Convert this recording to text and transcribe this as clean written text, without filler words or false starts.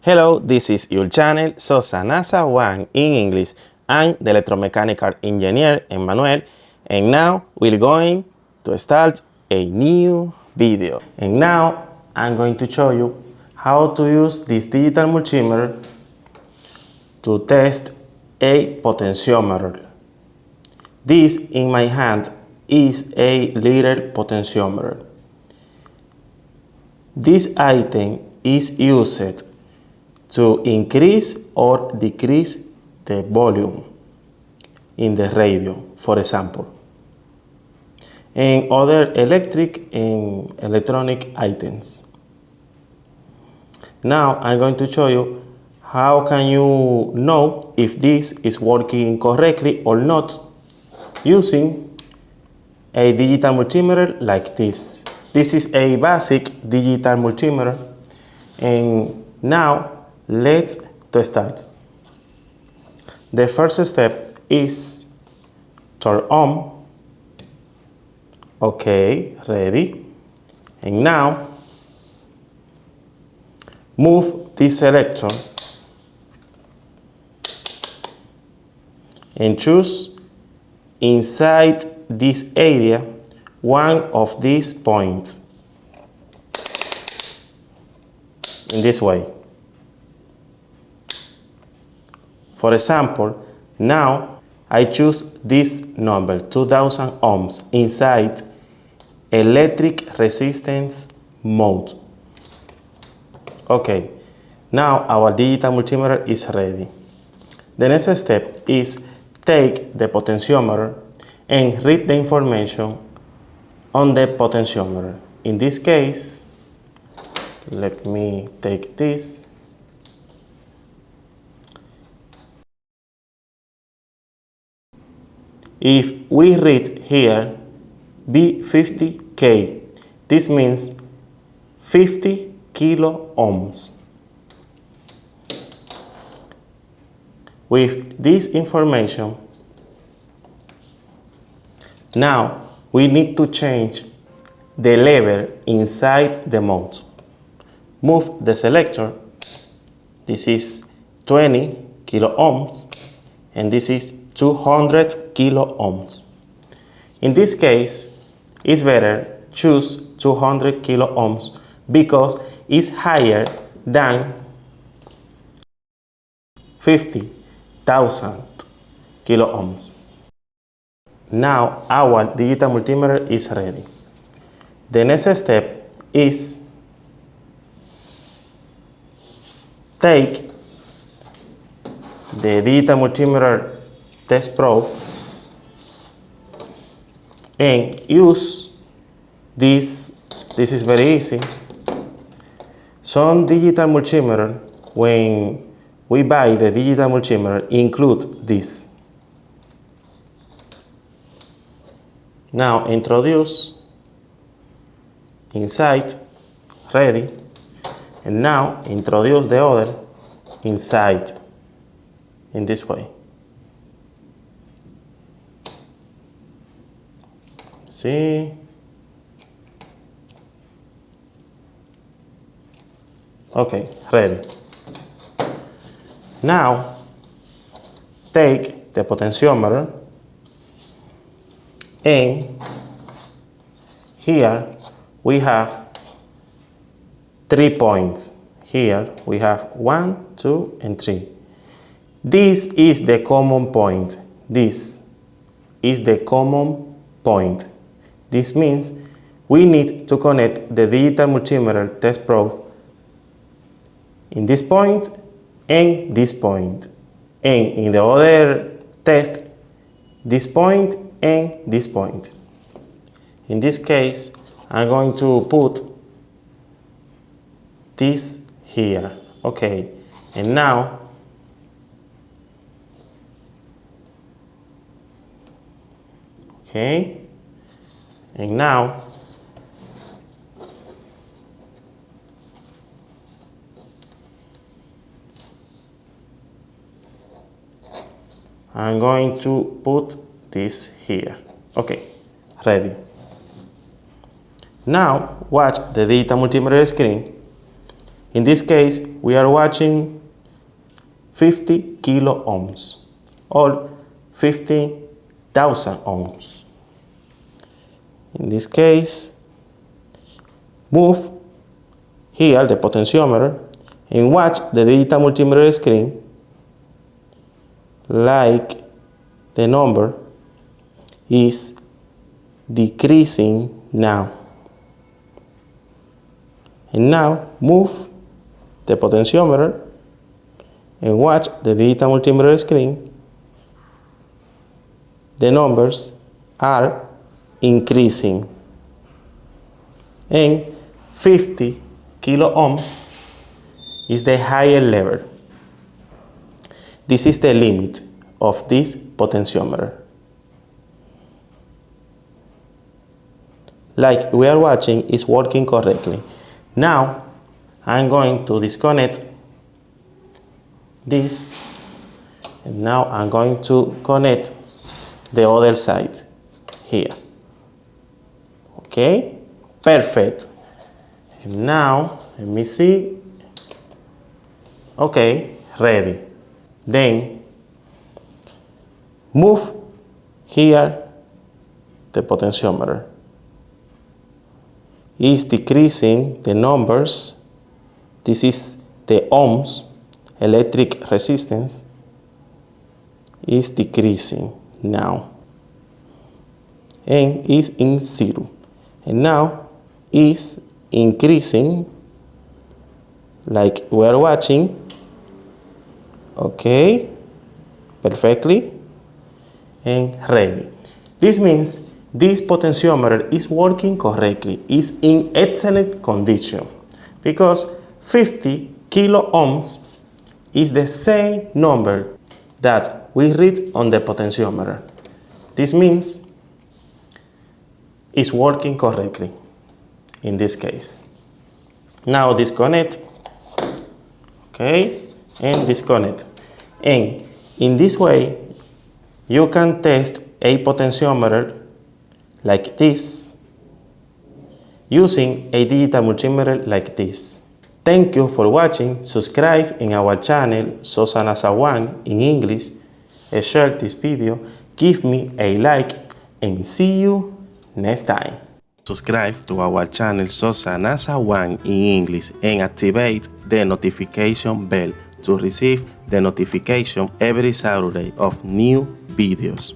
Hello, this is your channel, Sosanasa 1 in English. I'm the electromechanical engineer Emmanuel, and now we're going to start a new video. And now I'm going to show you how to use this digital multimeter to test a potentiometer. This in my hand is a little potentiometer. This item is used to increase or decrease the volume in the radio, for example, and other electric and electronic items. Now I'm going to show you how can you know if this is working correctly or not using a digital multimeter like this. This is a basic digital multimeter, and now let's start. The first step is turn on. Okay, ready. And now move this selector and choose inside this area one of these points in this way. For example, now I choose this number 2000 ohms inside electric resistance mode. Okay, now our digital multimeter is ready. The next step is take the potentiometer and read the information on the potentiometer. In this case, let me take this. If we read here B50K, this means 50 kilo ohms. With this information, now we need to change the level inside the mode. Move the selector. This is 20 kilo ohms and this is 200 kilo ohms. In this case, it's better choose 200 kilo ohms because it's higher than 50,000 kilo ohms. Now our digital multimeter is ready. The next step is take the digital multimeter test probe and use this. This is very easy. Some digital multimeter, when we buy the digital multimeter, include this. Now introduce inside, ready, and now introduce the other inside in this way. See? Okay, ready. Now take the potentiometer and here we have 3 points. Here we have 1, 2, and 3. This is the common point. This is the common point. This means we need to connect the digital multimeter test probe in this point and this point. And in the other test, this point and this point. In this case, I'm going to put this here. Okay, and now okay, and now I'm going to put this here. Okay, ready. Now watch the digital multimeter screen. In this case, we are watching 50 kilo ohms or 50,000 ohms. In this case, move here the potentiometer and watch the digital multimeter screen like the number is decreasing now. And now move the potentiometer and watch the digital multimeter screen. The numbers are increasing. And 50 kilo ohms is the higher level. This is the limit of this potentiometer. Like we are watching, is working correctly. Now I'm going to disconnect this, and now I'm going to connect the other side here. Okay, perfect. And now let me see. Okay, ready. Then move here the potentiometer. Is decreasing the numbers. This is the ohms, electric resistance is decreasing now and is in 0. And now is increasing like we are watching. Okay, perfectly, and ready. This means this potentiometer is working correctly, is in excellent condition, because 50 kilo ohms is the same number that we read on the potentiometer. This means it's working correctly in this case. Now disconnect, okay, and disconnect. And in this way, you can test a potentiometer like this using a digital multimeter like this. Thank you for watching. Subscribe in our channel SOSA NASA 1 in English, and share this video, give me a like, and see you next time. Subscribe to our channel SOSA NASA 1 in English and activate the notification bell to receive the notification every Saturday of new videos.